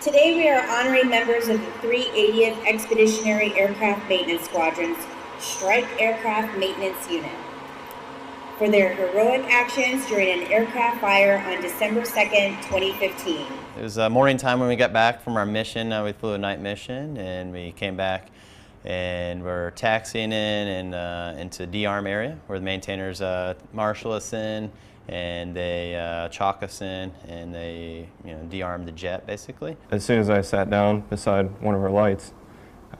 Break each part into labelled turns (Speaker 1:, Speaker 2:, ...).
Speaker 1: Today we are honoring members of the 380th Expeditionary Aircraft Maintenance Squadron's Strike Aircraft Maintenance Unit for their heroic actions during an aircraft fire on December 2nd, 2015.
Speaker 2: It was morning time when we got back from our mission. We flew a night mission and we came back and we're taxiing in and into D-arm area where the maintainers marshal us in and they chalk us in and they de-arm the jet basically.
Speaker 3: As soon as I sat down beside one of our lights,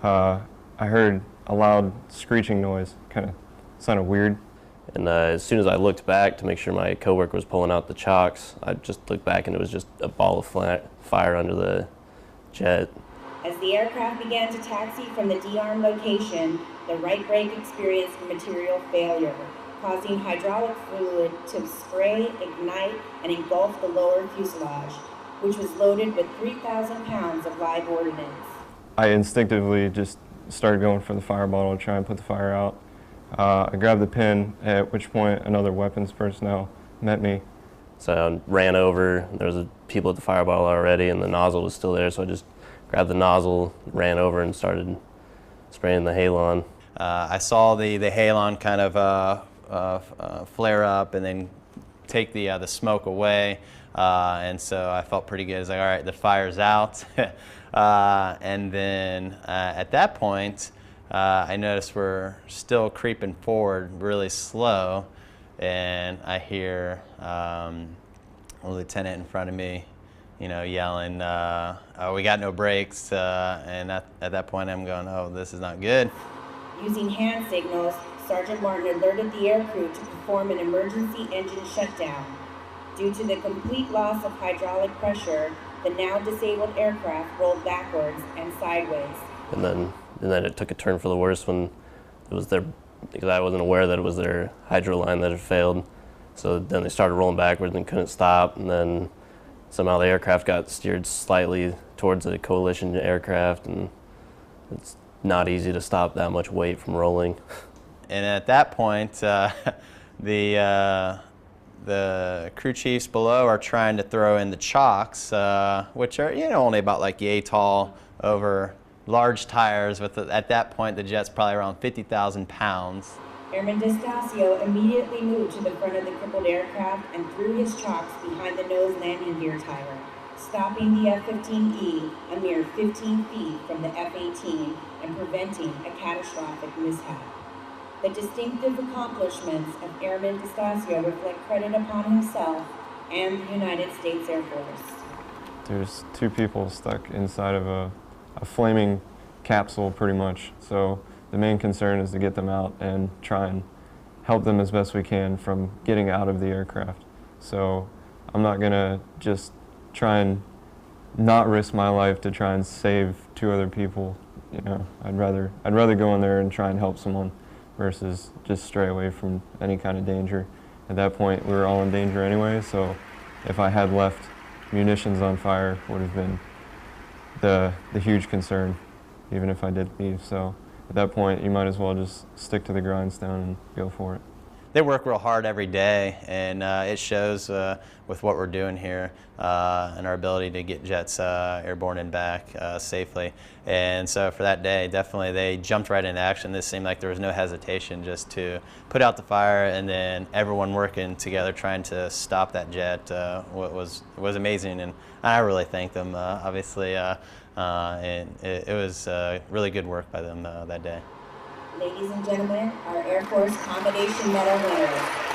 Speaker 3: I heard a loud screeching noise, kind of sounded weird.
Speaker 4: And as soon as I looked back to make sure my coworker was pulling out the chocks, I just looked back and it was just a ball of fire under the jet.
Speaker 1: As the aircraft began to taxi from the D-arm location, the right brake experienced material failure, causing hydraulic fluid to spray, ignite, and engulf the lower fuselage, which was loaded with 3,000 pounds of live ordnance.
Speaker 3: I instinctively just started going for the fire bottle to try and put the fire out. I grabbed the pin, at which point another weapons personnel met me.
Speaker 4: So I ran over, there was people at the fire bottle already and the nozzle was still there, so I just grabbed the nozzle, ran over and started spraying the Halon.
Speaker 2: I saw the Halon kind of flare up and then take the smoke away, and so I felt pretty good. I was like, all right, the fire's out. And then at that point, I noticed we're still creeping forward really slow, and I hear a lieutenant in front of me, yelling, "Oh, we got no brakes!" And at that point, I'm going, "Oh, this is not good."
Speaker 1: Using hand signals, Sergeant Martin alerted the aircrew to perform an emergency engine shutdown. Due to the complete loss of hydraulic pressure, the now disabled aircraft rolled backwards and sideways.
Speaker 4: And then it took a turn for the worse when it was because I wasn't aware that it was their hydro line that had failed. So then they started rolling backwards and couldn't stop, and then somehow the aircraft got steered slightly towards a coalition aircraft, and it's not easy to stop that much weight from rolling.
Speaker 2: And at that point, the crew chiefs below are trying to throw in the chocks, which are only about like yay tall over large tires. At that point, the jet's probably around 50,000 pounds.
Speaker 1: Airman D'Estasio immediately moved to the front of the crippled aircraft and threw his chocks behind the nose landing gear tire, stopping the F-15E a mere 15 feet from the F-18 and preventing a catastrophic mishap. The distinctive accomplishments of Airman D'Estasio reflect credit upon himself and the United States Air Force.
Speaker 3: There's two people stuck inside of a flaming capsule pretty much, so the main concern is to get them out and try and help them as best we can from getting out of the aircraft. So I'm not gonna just try and not risk my life to try and save two other people. I'd rather go in there and try and help someone versus just stray away from any kind of danger. At that point we were all in danger anyway, so if I had left, munitions on fire would have been the huge concern, even if I did leave. So at that point, you might as well just stick to the grindstone and go for it.
Speaker 2: They work real hard every day, and it shows with what we're doing here and our ability to get jets airborne and back safely. And so for that day, definitely they jumped right into action. This seemed like there was no hesitation just to put out the fire, and then everyone working together trying to stop that jet was amazing, and I really thank them, obviously, and it was really good work by them that day.
Speaker 1: Ladies and gentlemen, our Air Force Commendation Medal winners.